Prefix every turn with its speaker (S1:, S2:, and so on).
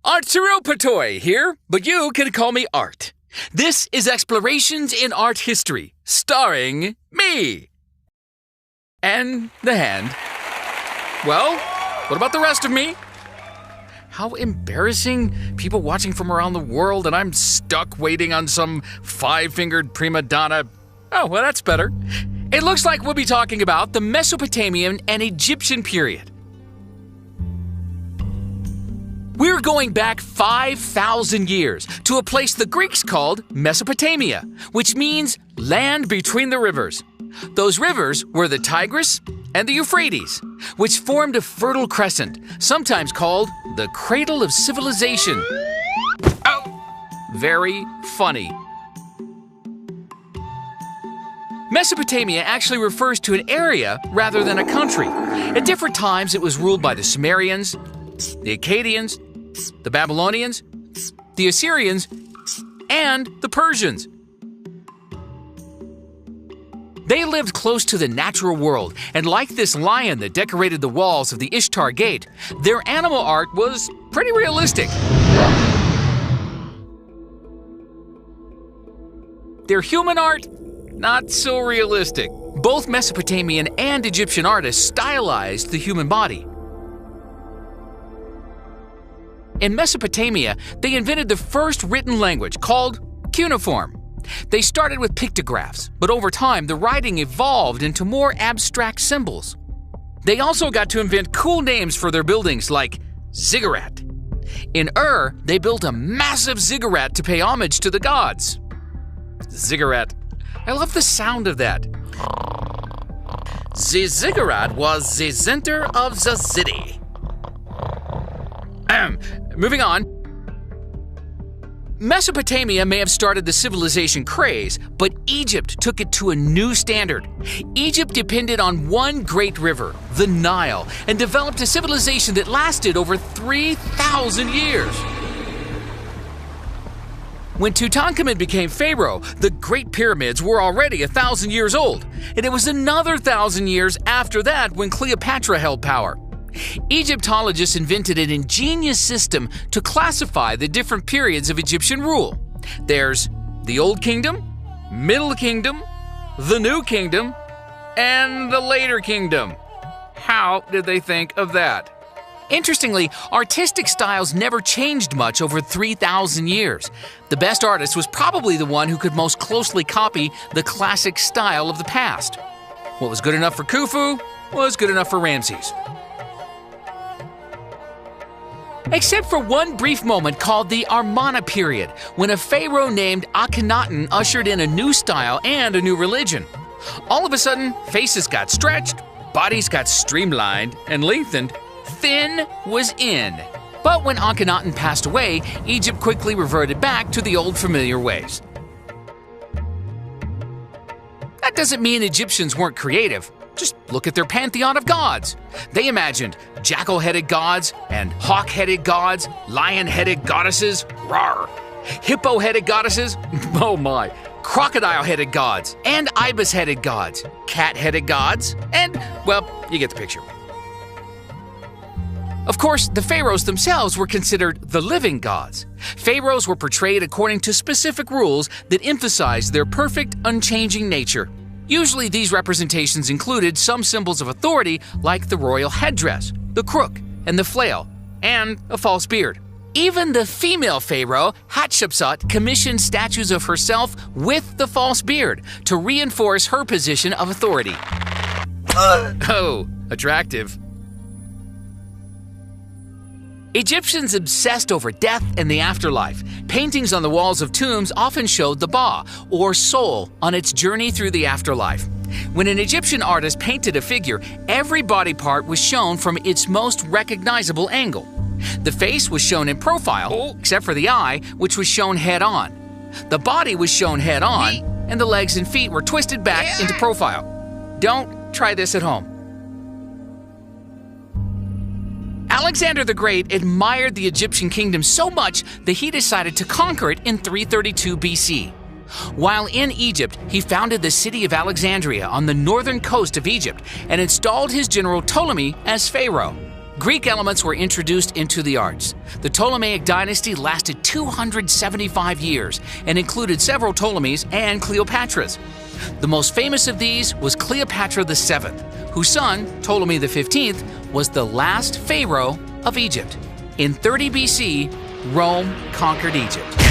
S1: Arturopatoi here, but you can call me Art. This is Explorations in Art History, starring me. And the hand. Well, what about the rest of me? How embarrassing. People watching from around the world and I'm stuck waiting on some five-fingered prima donna. Oh, well, that's better. It looks like we'll be talking about the Mesopotamian and Egyptian period. We're going back 5,000 years to a place the Greeks called Mesopotamia, which means land between the rivers. Those rivers were the Tigris and the Euphrates, which formed a fertile crescent, sometimes called the cradle of civilization. Oh, very funny. Mesopotamia actually refers to an area rather than a country. At different times, it was ruled by the Sumerians, the Akkadians, the Babylonians, the Assyrians, and the Persians. They lived close to the natural world, and like this lion that decorated the walls of the Ishtar Gate, their animal art was pretty realistic. Their human art, not so realistic. Both Mesopotamian and Egyptian artists stylized the human body. In Mesopotamia, they invented the first written language called cuneiform. They started with pictographs, but over time the writing evolved into more abstract symbols. They also got to invent cool names for their buildings like ziggurat. In Ur, they built a massive ziggurat to pay homage to the gods. Ziggurat. I love the sound of that. The ziggurat was the center of the city. Moving on. Mesopotamia may have started the civilization craze, but Egypt took it to a new standard. Egypt depended on one great river, the Nile, and developed a civilization that lasted over 3,000 years. When Tutankhamun became pharaoh, the Great Pyramids were already 1,000 years old, and it was another 1,000 years after that when Cleopatra held power. Egyptologists invented an ingenious system to classify the different periods of Egyptian rule. There's the Old Kingdom, Middle Kingdom, the New Kingdom, and the Later Kingdom. How did they think of that? Interestingly, artistic styles never changed much over 3,000 years. The best artist was probably the one who could most closely copy the classic style of the past. What was good enough for Khufu was good enough for Ramses. Except for one brief moment called the Amarna period, when a pharaoh named Akhenaten ushered in a new style and a new religion. All of a sudden, faces got stretched, bodies got streamlined and lengthened, thin was in. But when Akhenaten passed away, Egypt quickly reverted back to the old familiar ways. That doesn't mean Egyptians weren't creative. Just look at their pantheon of gods. They imagined jackal-headed gods and hawk-headed gods, lion-headed goddesses, rawr, hippo-headed goddesses, oh my, crocodile-headed gods, and ibis-headed gods, cat-headed gods, and, well, you get the picture. Of course, the pharaohs themselves were considered the living gods. Pharaohs were portrayed according to specific rules that emphasized their perfect, unchanging nature. Usually these representations included some symbols of authority like the royal headdress, the crook, and the flail, and a false beard. Even the female pharaoh, Hatshepsut, commissioned statues of herself with the false beard to reinforce her position of authority. Oh, attractive. Egyptians obsessed over death and the afterlife. Paintings on the walls of tombs often showed the Ba, or soul, on its journey through the afterlife. When an Egyptian artist painted a figure, every body part was shown from its most recognizable angle. The face was shown in profile, except for the eye, which was shown head-on. The body was shown head-on, and the legs and feet were twisted back into profile. Don't try this at home. Alexander the Great admired the Egyptian kingdom so much that he decided to conquer it in 332 BC. While in Egypt, he founded the city of Alexandria on the northern coast of Egypt and installed his general Ptolemy as pharaoh. Greek elements were introduced into the arts. The Ptolemaic dynasty lasted 275 years and included several Ptolemies and Cleopatras. The most famous of these was Cleopatra VII, whose son, Ptolemy XV, was the last pharaoh of Egypt. In 30 BC, Rome conquered Egypt.